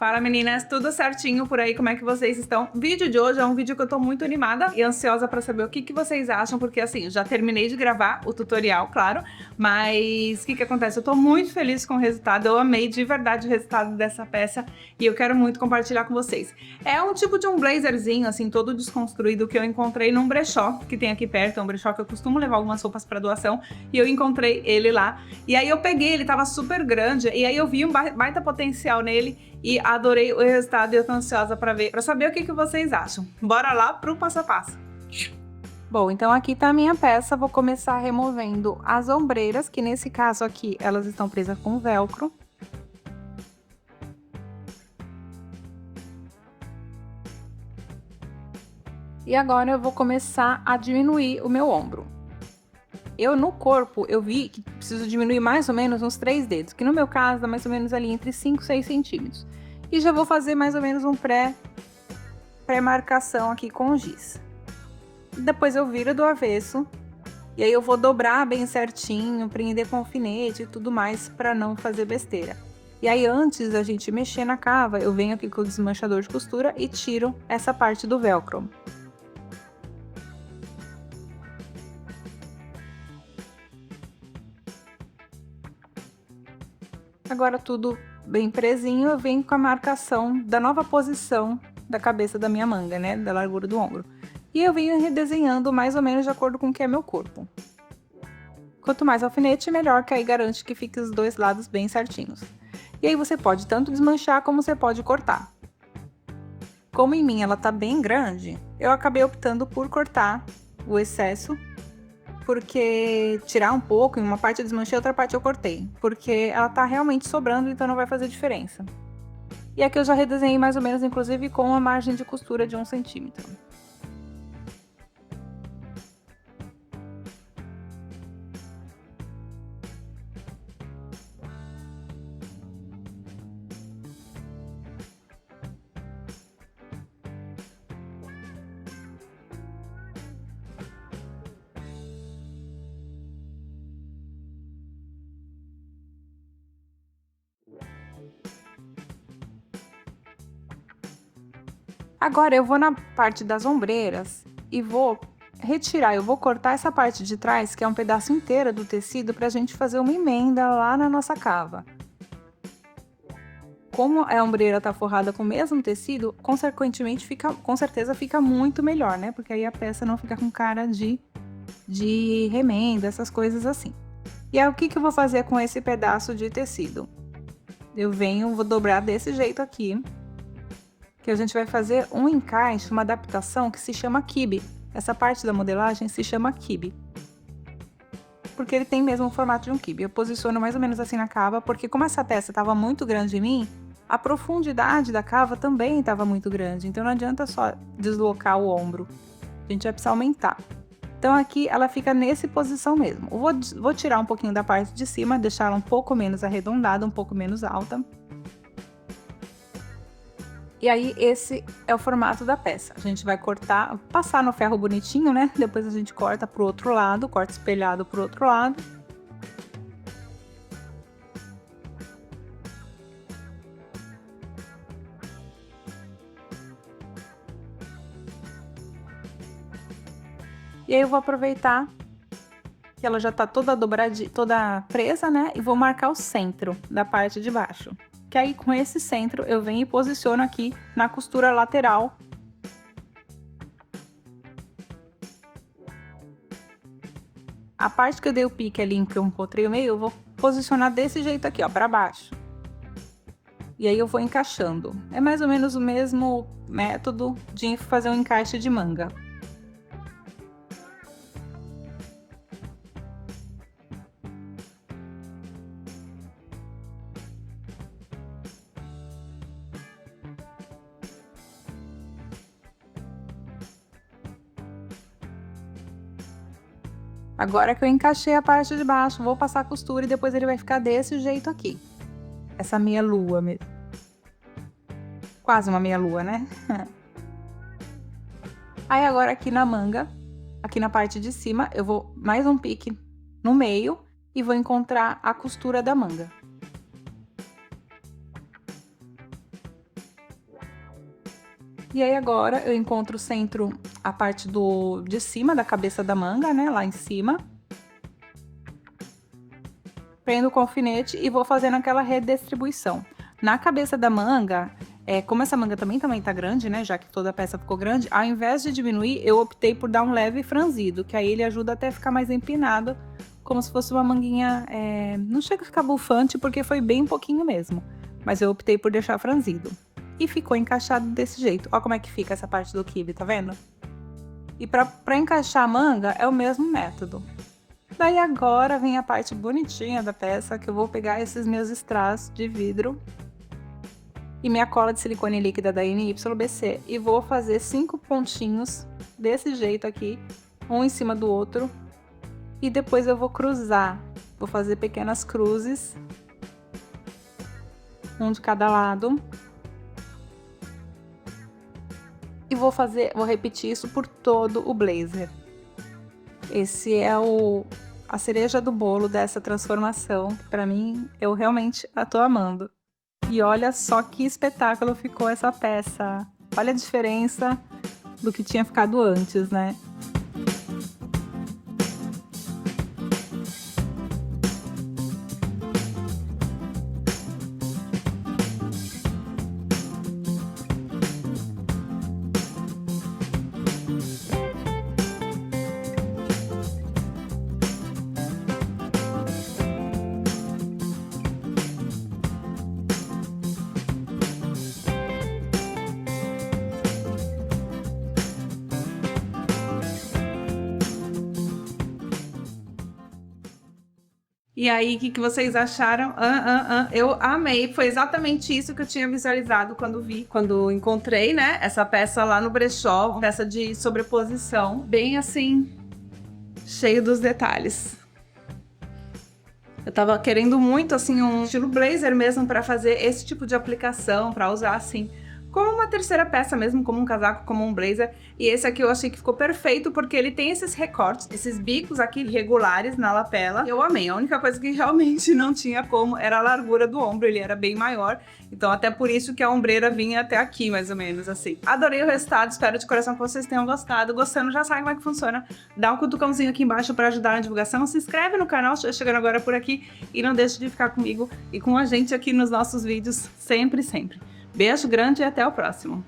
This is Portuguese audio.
Fala meninas, tudo certinho por aí? Como é que vocês estão? O vídeo de hoje é um vídeo que eu tô muito animada e ansiosa pra saber o que vocês acham, porque assim, já terminei de gravar o tutorial, claro, mas o que acontece? Eu tô muito feliz com o resultado, eu amei de verdade o resultado dessa peça e eu quero muito compartilhar com vocês. É um tipo de um blazerzinho, assim, todo desconstruído que eu encontrei num brechó que tem aqui perto, é um brechó que eu costumo levar algumas roupas pra doação e eu encontrei ele lá. E aí eu peguei, ele tava super grande e aí eu vi um baita potencial nele e adorei o resultado e eu tô ansiosa pra ver, pra saber o que vocês acham. Bora lá pro passo a passo. Bom, então aqui tá a minha peça, vou começar removendo as ombreiras, que nesse caso aqui elas estão presas com velcro. E agora eu vou começar a diminuir o meu ombro. No corpo, eu vi que preciso diminuir mais ou menos uns 3 dedos, que no meu caso dá mais ou menos ali entre 5 e 6 centímetros. E já vou fazer mais ou menos um pré-marcação aqui com o giz. Depois eu viro do avesso, e aí eu vou dobrar bem certinho, prender com alfinete e tudo mais, para não fazer besteira. E aí antes da gente mexer na cava, eu venho aqui com o desmanchador de costura e tiro essa parte do velcro. Agora tudo bem presinho, eu venho com a marcação da nova posição da cabeça da minha manga, né, da largura do ombro. E eu venho redesenhando mais ou menos de acordo com o que é meu corpo. Quanto mais alfinete, melhor, que aí garante que fique os dois lados bem certinhos. E aí você pode tanto desmanchar como você pode cortar. Como em mim ela tá bem grande, eu acabei optando por cortar o excesso, porque tirar um pouco, em uma parte eu desmanchei, outra parte eu cortei, porque ela tá realmente sobrando, então não vai fazer diferença. E aqui eu já redesenhei mais ou menos, inclusive com uma margem de costura de 1 centímetro. Agora eu vou na parte das ombreiras e vou retirar, eu vou cortar essa parte de trás, que é um pedaço inteiro do tecido, pra gente fazer uma emenda lá na nossa cava. Como a ombreira tá forrada com o mesmo tecido, consequentemente com certeza fica muito melhor, né? Porque aí a peça não fica com cara de remenda, essas coisas assim. E aí o que eu vou fazer com esse pedaço de tecido? Vou dobrar desse jeito aqui, que a gente vai fazer um encaixe, uma adaptação que se chama quibe. Essa parte da modelagem se chama quibe, porque ele tem mesmo o formato de um quibe. Eu posiciono mais ou menos assim na cava, porque como essa peça estava muito grande em mim, a profundidade da cava também estava muito grande, então não adianta só deslocar o ombro, a gente vai precisar aumentar. Então aqui ela fica nessa posição mesmo. Eu vou tirar um pouquinho da parte de cima, deixar ela um pouco menos arredondada, um pouco menos alta. E aí esse é o formato da peça. A gente vai cortar, passar no ferro bonitinho, né? Depois a gente corta pro outro lado, corta espelhado pro outro lado. E aí eu vou aproveitar que ela já tá toda dobradinha, toda presa, né? E vou marcar o centro da parte de baixo. Que aí com esse centro eu venho e posiciono aqui na costura lateral. A parte que eu dei o pique ali, que eu empotrei o meio, eu vou posicionar desse jeito aqui, ó, pra baixo. E aí eu vou encaixando. É mais ou menos o mesmo método de fazer um encaixe de manga. Agora que eu encaixei a parte de baixo, vou passar a costura e depois ele vai ficar desse jeito aqui. Essa meia lua mesmo. Quase uma meia lua, né? Aí agora aqui na manga, aqui na parte de cima, eu vou mais um pique no meio e vou encontrar a costura da manga. E aí agora eu encontro o centro, a parte de cima da cabeça da manga, né, lá em cima. Prendo com alfinete e vou fazendo aquela redistribuição. Na cabeça da manga, como essa manga também tá grande, né, já que toda a peça ficou grande, ao invés de diminuir, eu optei por dar um leve franzido, que aí ele ajuda até a ficar mais empinado, como se fosse uma manguinha, não chega a ficar bufante, porque foi bem pouquinho mesmo, mas eu optei por deixar franzido. E ficou encaixado desse jeito. Ó como é que fica essa parte do quibe, tá vendo? E pra encaixar a manga é o mesmo método. Daí agora vem a parte bonitinha da peça, que eu vou pegar esses meus strass de vidro e minha cola de silicone líquida da NYBC e vou fazer 5 pontinhos desse jeito aqui, um em cima do outro, e depois eu vou cruzar, vou fazer pequenas cruzes, um de cada lado, e vou repetir isso por todo o blazer. Esse é a cereja do bolo dessa transformação. Pra mim, eu realmente tô amando. E olha só que espetáculo ficou essa peça. Olha a diferença do que tinha ficado antes, né? E aí, o que vocês acharam? Eu amei, foi exatamente isso que eu tinha visualizado quando encontrei, né, essa peça lá no brechó, uma peça de sobreposição, bem assim, cheio dos detalhes. Eu tava querendo muito, assim, um estilo blazer mesmo pra fazer esse tipo de aplicação, pra usar assim, como uma terceira peça mesmo, como um casaco, como um blazer. E esse aqui eu achei que ficou perfeito, porque ele tem esses recortes, esses bicos aqui regulares na lapela. Eu amei, a única coisa que realmente não tinha como era a largura do ombro, ele era bem maior. Então até por isso que a ombreira vinha até aqui, mais ou menos, assim. Adorei o resultado, espero de coração que vocês tenham gostado. Gostando, já sabe como é que funciona. Dá um cutucãozinho aqui embaixo pra ajudar na divulgação. Se inscreve no canal se chegando agora por aqui. E não deixe de ficar comigo e com a gente aqui nos nossos vídeos, sempre, sempre. Beijo grande e até o próximo!